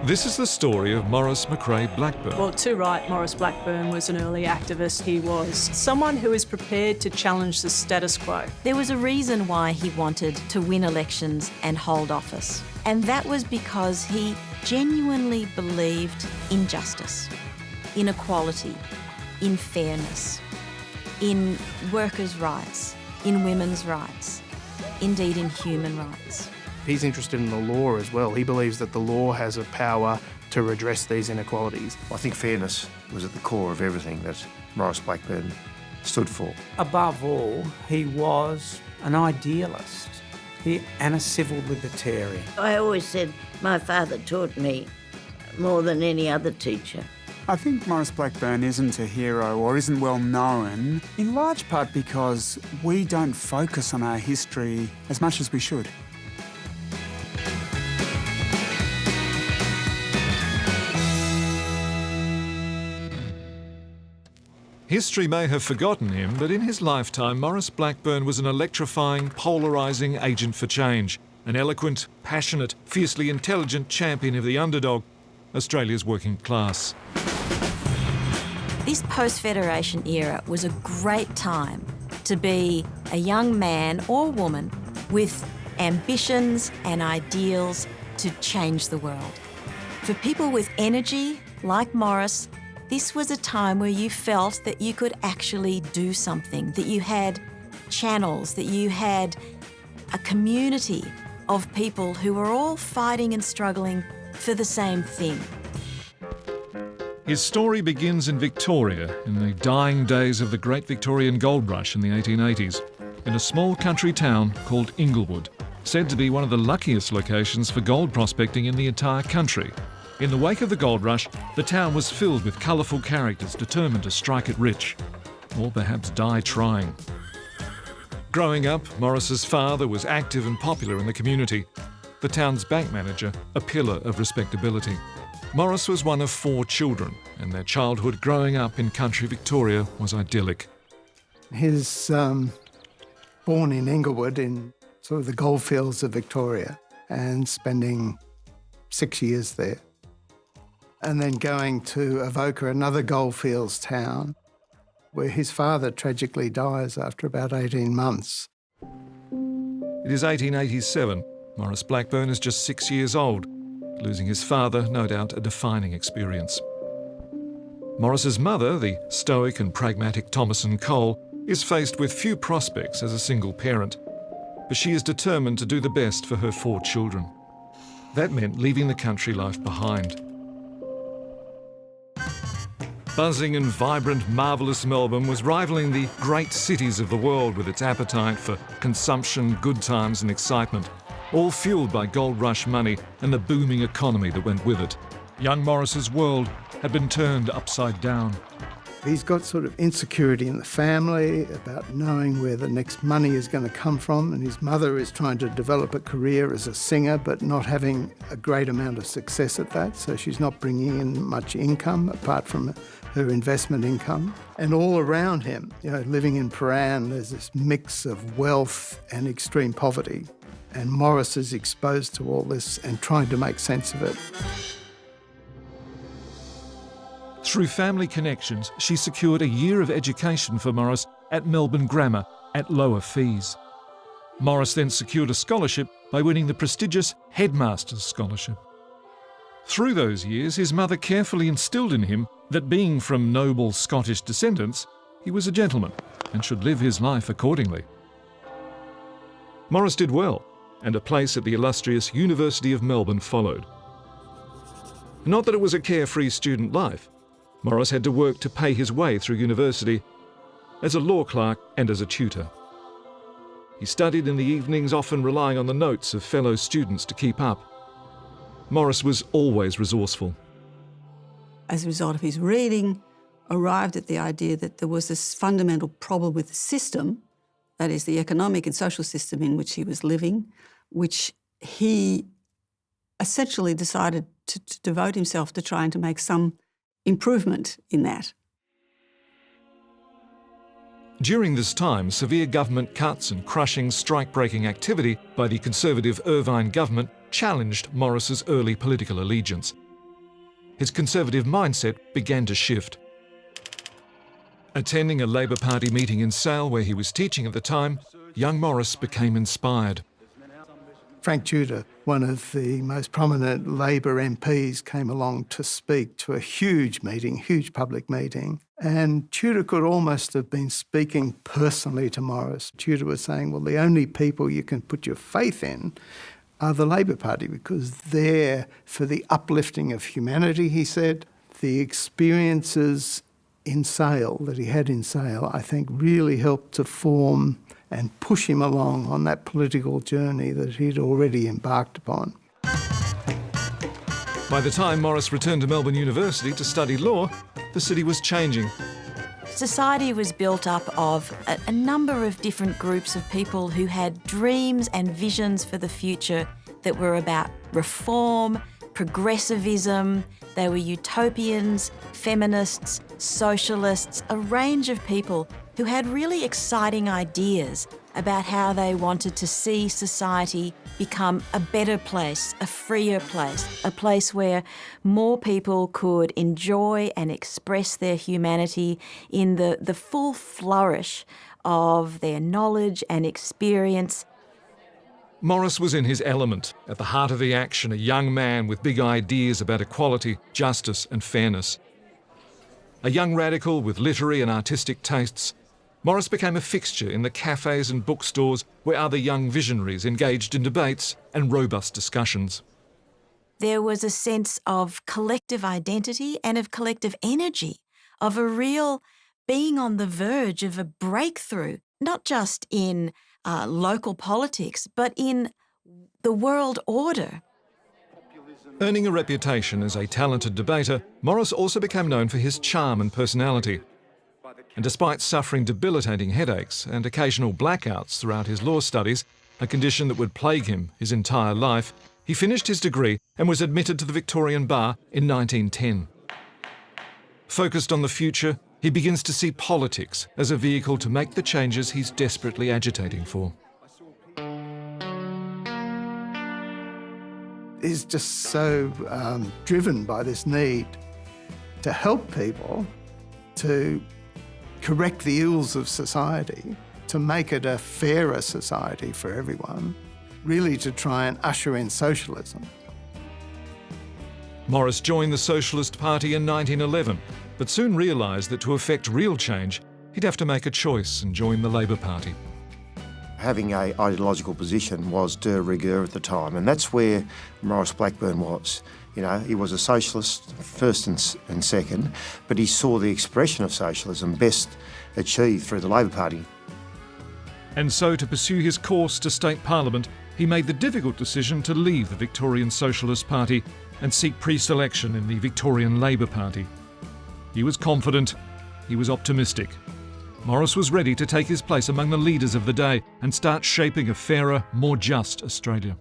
This is the story of Maurice Blackburn. Well, to right, Maurice Blackburn was an early activist. He was someone who is prepared to challenge the status quo. There was a reason why he wanted to win elections and hold office, and that was because he genuinely believed in justice, in equality, in fairness, in workers' rights, in women's rights, indeed in human rights. He's interested in the law as well. He believes that the law has a power to redress these inequalities. I think fairness was at the core of everything that Maurice Blackburn stood for. Above all, he was an idealist and a civil libertarian. I always said my father taught me more than any other teacher. I think Maurice Blackburn isn't a hero or isn't well known, in large part because we don't focus on our history as much as we should. History may have forgotten him, but in his lifetime, Maurice Blackburn was an electrifying, polarising agent for change, an eloquent, passionate, fiercely intelligent champion of the underdog, Australia's working class. This post-Federation era was a great time to be a young man or woman with ambitions and ideals to change the world. For people with energy, like Maurice, this was a time where you felt that you could actually do something, that you had channels, that you had a community of people who were all fighting and struggling for the same thing. His story begins in Victoria in the dying days of the Great Victorian Gold Rush in the 1880s, in a small country town called Inglewood, said to be one of the luckiest locations for gold prospecting in the entire country. In the wake of the gold rush, the town was filled with colourful characters determined to strike it rich, or perhaps die trying. Growing up, Maurice's father was active and popular in the community, the town's bank manager, a pillar of respectability. Maurice was one of 4 children, and their childhood growing up in country Victoria was idyllic. He's born in Inglewood in sort of the goldfields of Victoria and spending 6 years there. And then going to Avoca, another goldfields town, where his father tragically dies after about 18 months. It is 1887. Maurice Blackburn is just 6 years old. Losing his father, no doubt a defining experience. Maurice's mother, the stoic and pragmatic Thomason Cole, is faced with few prospects as a single parent, but she is determined to do the best for her 4 children. That meant leaving the country life behind. Buzzing and vibrant, marvellous Melbourne was rivalling the great cities of the world with its appetite for consumption, good times and excitement, all fuelled by gold rush money and the booming economy that went with it. Young Maurice's world had been turned upside down. He's got sort of insecurity in the family about knowing where the next money is going to come from, and his mother is trying to develop a career as a singer but not having a great amount of success at that, so she's not bringing in much income apart from her investment income. And all around him, living in Paran, there's this mix of wealth and extreme poverty, and Maurice is exposed to all this and trying to make sense of it. Through family connections, she secured a year of education for Maurice at Melbourne Grammar at lower fees. Maurice then secured a scholarship by winning the prestigious Headmaster's Scholarship. Through those years, his mother carefully instilled in him that being from noble Scottish descendants, he was a gentleman and should live his life accordingly. Maurice did well, and a place at the illustrious University of Melbourne followed. Not that it was a carefree student life. Maurice had to work to pay his way through university as a law clerk and as a tutor. He studied in the evenings, often relying on the notes of fellow students to keep up. Maurice was always resourceful. As a result of his reading, arrived at the idea that there was this fundamental problem with the system, that is the economic and social system in which he was living, which he essentially decided to devote himself to trying to make some improvement in that. During this time, severe government cuts and crushing strike-breaking activity by the Conservative Irvine government challenged Maurice's early political allegiance. his conservative mindset began to shift. Attending a Labor Party meeting in Sale, where he was teaching at the time, young Maurice became inspired. Frank Tudor, one of the most prominent Labor MPs, came along to speak to a huge meeting, huge public meeting. And Tudor could almost have been speaking personally to Maurice. Tudor was saying, well, the only people you can put your faith in are the Labor Party, because they're for the uplifting of humanity, he said. The experiences in Sale, that he had in Sale, I think really helped to form and push him along on that political journey that he'd already embarked upon. By the time Maurice returned to Melbourne University to study law, the city was changing. Society was built up of a number of different groups of people who had dreams and visions for the future that were about reform, progressivism. They were utopians, feminists, socialists, a range of people who had really exciting ideas about how they wanted to see society become a better place, a freer place, a place where more people could enjoy and express their humanity in the full flourish of their knowledge and experience. Maurice was in his element, at the heart of the action, a young man with big ideas about equality, justice and fairness. A young radical with literary and artistic tastes, Maurice became a fixture in the cafes and bookstores where other young visionaries engaged in debates and robust discussions. There was a sense of collective identity and of collective energy, of a real being on the verge of a breakthrough, not just in local politics, but in the world order. Earning a reputation as a talented debater, Maurice also became known for his charm and personality. And despite suffering debilitating headaches and occasional blackouts throughout his law studies, a condition that would plague him his entire life, he finished his degree and was admitted to the Victorian bar in 1910. Focused on the future, he begins to see politics as a vehicle to make the changes he's desperately agitating for. He's just so driven by this need to help people, to correct the ills of society, to make it a fairer society for everyone, really to try and usher in socialism. Maurice joined the Socialist Party in 1911, but soon realised that to effect real change, he'd have to make a choice and join the Labor Party. Having an ideological position was de rigueur at the time, and that's where Maurice Blackburn was. You know, he was a socialist first and second, but he saw the expression of socialism best achieved through the Labor Party. And so, to pursue his course to state parliament, he made the difficult decision to leave the Victorian Socialist Party and seek pre-selection in the Victorian Labor Party. He was confident, he was optimistic. Maurice was ready to take his place among the leaders of the day and start shaping a fairer, more just Australia.